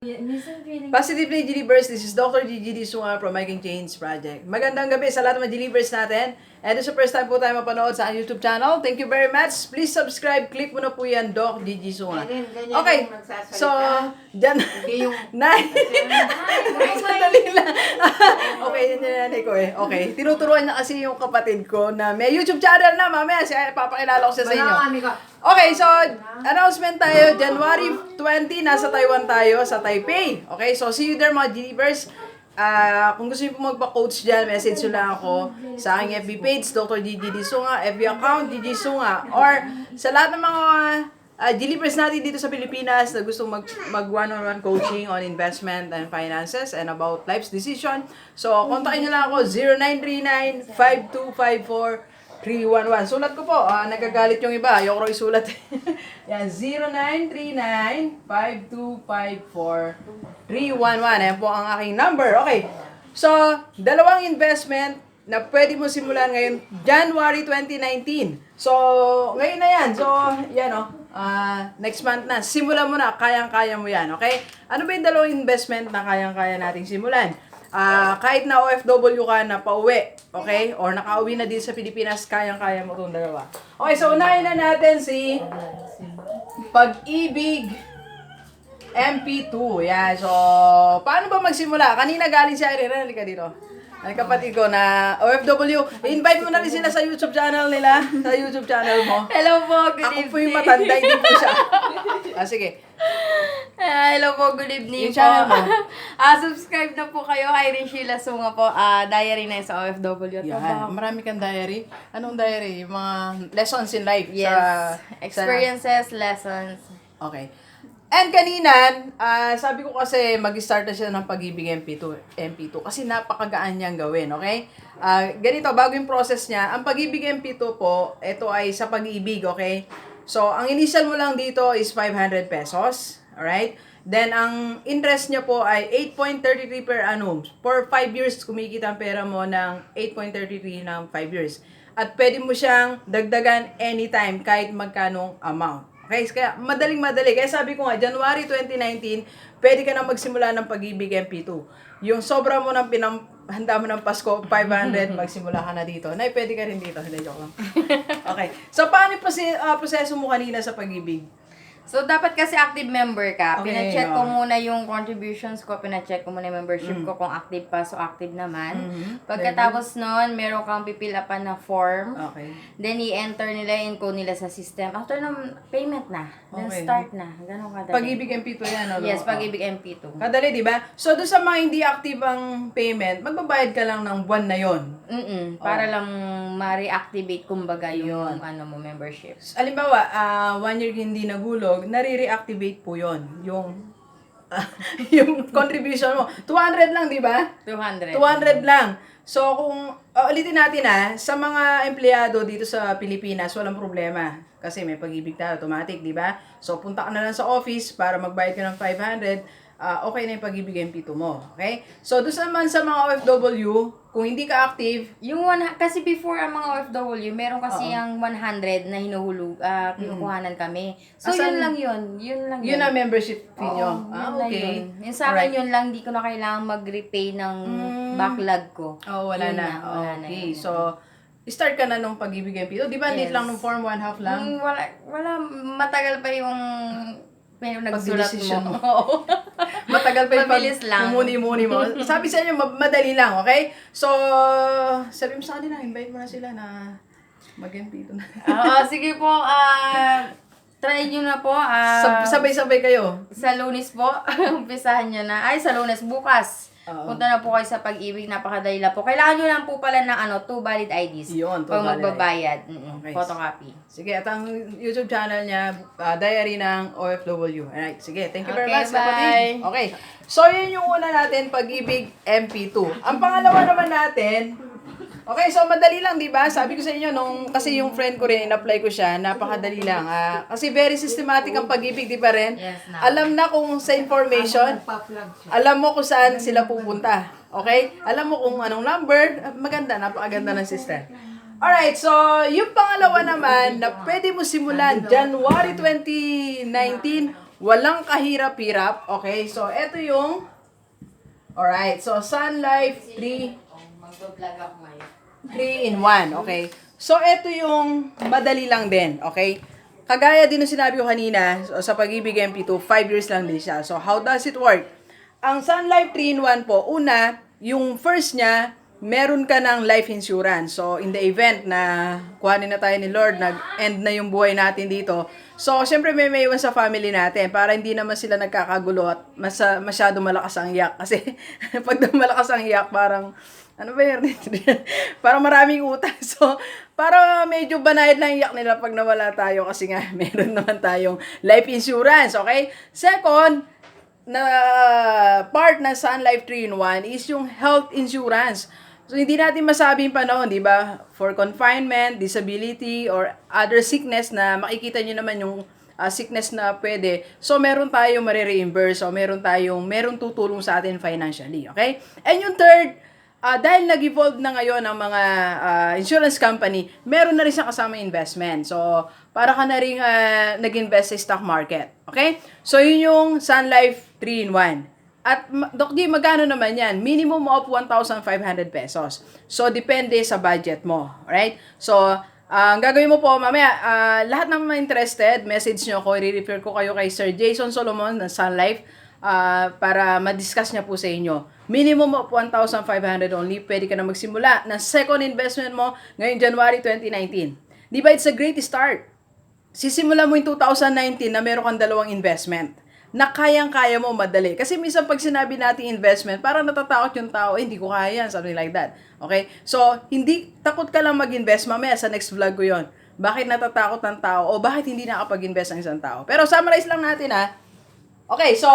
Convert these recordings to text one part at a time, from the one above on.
Positively Delivers, this is Dr. Gigi Sunga from Making Change Project. Magandang gabi sa lahat ng mga delivers natin. And this is the first time po tayo mapanood sa YouTube channel. Thank you very much. Please subscribe. Click mo na po yan, Doc Gigi Sunga. Okay, so, dyan. Nay. Sandali lang. Okay, yan nanay ko eh. Okay, tinuturuan niya kasi yung kapatid ko na may YouTube channel na. Mamaya, papakilala ko siya sa inyo. Okay, so, announcement tayo, January 20, nasa Taiwan tayo, sa Taipei. Okay, so see you there mga delivers. Kung gusto niyo po magpa-coach dyan, message nyo lang ako sa aking FB page, Dr. Gigi Sunga, FB account, Gigi Sunga. Or sa lahat ng mga delivers natin dito sa Pilipinas na gusto mag one-on-one coaching on investment and finances and about life's decision. So, kontakin nyo lang ako, 0939-5254-311. Sulat ko po. Nagagalit yung iba. Ayoko rin isulat. Yan, 0939-5254-311. Ayan po ang aking number. Okay. So, dalawang investment na pwede mo simulan ngayon, January 2019. So, ngayon na yan. So, yan o. Next month na. Simulan mo na. Kayang-kaya mo yan. Okay? Ano ba yung dalawang investment na kayang-kaya nating simulan? Kahit na OFW ka na pauwi, okay? Or nakauwi na din sa Pilipinas, kayang-kaya mo itong dalawa. Okay, so unahin na natin si Pag-ibig MP2. Yan, so paano ba magsimula? Kanina galing si Irene, halika dito. Ang kapatid ko na OFW, invite mo na rin sila sa YouTube channel nila, sa YouTube channel mo. Hello po, good evening. Ako po yung matanda, hindi po siya. Sige. Hello po, good evening Yung po. channel mo. Subscribe na po kayo kay Sheila Sunga po. Diary na sa OFW. Yan. Marami kang diary. Anong diary? Yung mga lessons in life. Yes. Experiences, lessons. Okay. And kanina, sabi ko kasi mag-start na siya ng Pag-ibig MP2 kasi napakagaan niyang gawin, okay? Ganito, bago yung process niya, ang Pag-ibig MP2 po, ito ay sa pag-ibig, okay? So, ang initial mo lang dito is 500 pesos, alright? Then, ang interest niya po ay 8.33 per annum. For 5 years, kumikita ang pera mo ng 8.33 ng 5 years. At pwede mo siyang dagdagan anytime, kahit magkanong amount. Okay, kaya madaling-madali. Kaya sabi ko nga, January 2019, pwede ka na magsimula ng Pag-ibig MP2. Yung sobra mo ng pinamhanda mo ng Pasko, 500, magsimula ka na dito. Nay, pwede ka rin dito. Hindi, joke lang. Okay. So, paano yung proseso mo kanina sa Pag-ibig? So, dapat kasi active member ka. Okay, Pina-check ko muna yung contributions ko. Pina-check ko muna yung membership ko kung active pa. So, active naman. Pagkatapos nun, meron kang pipil upan na form. Okay. Then, i-enter nila yung code nila sa system. After ng payment na. Then, Okay. start na. Ganun kadali. Pag-ibig MP2 yan, no? Yes, Pag-ibig MP2. Kadali, di ba? So, doon sa mga hindi active ang payment, magbabayad ka lang ng buwan na yon. Para lang ma-reactivate kumbaga yung ano mo, membership. Alimbawa, 1 year hindi nagulog, nare-reactivate po yon yung yung contribution mo. 200 lang, di ba? 200. 200 lang. So, kung ulitin natin sa mga empleyado dito sa Pilipinas, walang problema. Kasi may Pag-ibig tayo, automatic, di ba? So, punta ka na lang sa office para magbayad ka ng 500, okay na yung Pag-ibig MP2 mo. Okay? So, doon naman sa mga OFW, kung hindi ka active, Yung kasi before ang mga OFW, meron kasi yung 100 na hinuhulog, kinukuhanan kami. So, yun lang yun. Yun lang yun ang membership fee nyo. Yun lang Okay. yun. Yung sa akin yun lang, hindi ko na kailangan mag-repay ng backlog ko. Wala Yun na. wala na Okay. yun. So, start ka na nung Pag-ibig MP2. Di ba, Yes. late lang nung form, 1/2 lang? Wala, matagal pa yung nagsulat Pagdedesisyon mo. mo. Matagal pa yung Mabilis lang. mumuni-muni mo. Sabi sa inyo, madali lang, okay? So, sabi mo sa kanila, invite mo na sila na mag-MP2 na. Sige po, try nyo na po. Sabay-sabay kayo. Sa Lunes po, umpisahan nyo na. Sa Lunes, bukas. Punta na po kayo sa Pag-ibig, napakadali lang po. Kailangan nyo lang po pala ng 2 valid IDs. Yun, 2 pag valid magbabayad. Okay. Photocopy. Sige, at ang YouTube channel niya, Diary ng OFW. Alright, sige. Thank you very Okay, much, bye. kapatid. Okay. So, yun yung una natin, Pag-ibig MP2. Ang pangalawa naman natin, okay, so madali lang, di ba? Sabi ko sa inyo, kasi yung friend ko rin, in-apply ko siya, napakadali lang. Kasi very systematic ang Pag-ibig, di ba rin? Yes, na. Alam na kung sa information, alam mo kung saan sila pupunta. Okay? Alam mo kung anong number, maganda, napakaganda ng system. Alright, so yung pangalawa naman na pwede mo simulan January 2019 Walang kahirap-hirap. Okay, so ito yung, alright, so Sun Life 3 Mag-vlog ako ngayon. 3 in 1, okay? So, ito yung madali lang din, okay? Kagaya din ng sinabi ko kanina, so, sa Pag-ibig MP2, 5 years lang din siya. So, how does it work? Ang Sun Life 3 in 1 po, una, yung first niya, meron ka ng life insurance. So, in the event na kuhanin na tayo ni Lord, nag-end na yung buhay natin dito. So, syempre may iwan sa family natin para hindi naman sila nagkakagulo at masyado malakas ang iyak. Kasi pag malakas ang iyak, parang ano ba yun? Parang maraming utang. So, para medyo banayad lang iyak nila pag nawala tayo kasi nga meron naman tayong life insurance, okay? Second, na part ng Sun Life 3-in-1 is yung health insurance. So, hindi natin masabi yung panahon, di ba? For confinement, disability, or other sickness na makikita nyo naman yung sickness na pwede. So, meron tayong marireimburse. So, meron tutulong sa atin financially. Okay? And yung third, dahil nag-evolve na ngayon ang mga insurance company, meron na rin siyang kasama investment. So, para ka na rin nag-invest sa stock market. Okay? So, yun yung Sun Life 3-in-1. At, Doc G, magkano naman yan? Minimum of 1,500 pesos. So, depende sa budget mo. Alright? So, ang gagawin mo po, mamaya, lahat ng mga interested, message nyo ko, i-refer ko kayo kay Sir Jason Solomon ng Sun Life para ma-discuss niya po sa inyo. Minimum of 1,500 only, pwede ka na magsimula ng second investment mo ngayong January 2019. Di ba, it's a great start. Sisimula mo yung 2019 na meron kang dalawang investment na kayang-kaya mo madali. Kasi minsan pag sinabi natin investment, parang natatakot yung tao, hindi ko kaya yan, something like that. Okay? So, hindi, takot ka lang mag-invest, mamaya sa next vlog ko yon. Bakit natatakot ng tao o bakit hindi nakapag-invest ng isang tao? Pero summarize lang natin ha. Okay, so,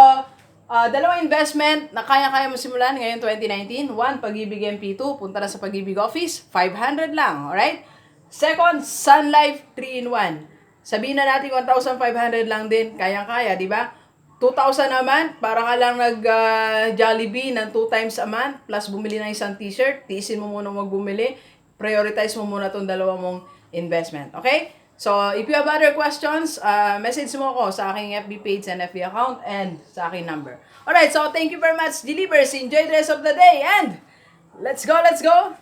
dalawang investment na kaya-kaya mo simulan ngayon 2019. One, Pag-ibig MP2, punta na sa Pag-ibig Office, 500 lang, alright? Second, Sun Life 3-in-1. Sabihin na natin 1,500 lang din, kayang-kaya, di ba? 2,000 naman, para ka lang nag-Jollibee ng 2 times a month, plus bumili ng isang t-shirt, tiisin mo muna magbumili, prioritize mo muna itong dalawa mong investment, okay? So, if you have other questions, message mo ako sa aking FB page and FB account and sa aking number. Alright, so thank you very much, Delivers. Enjoy the rest of the day and let's go, let's go!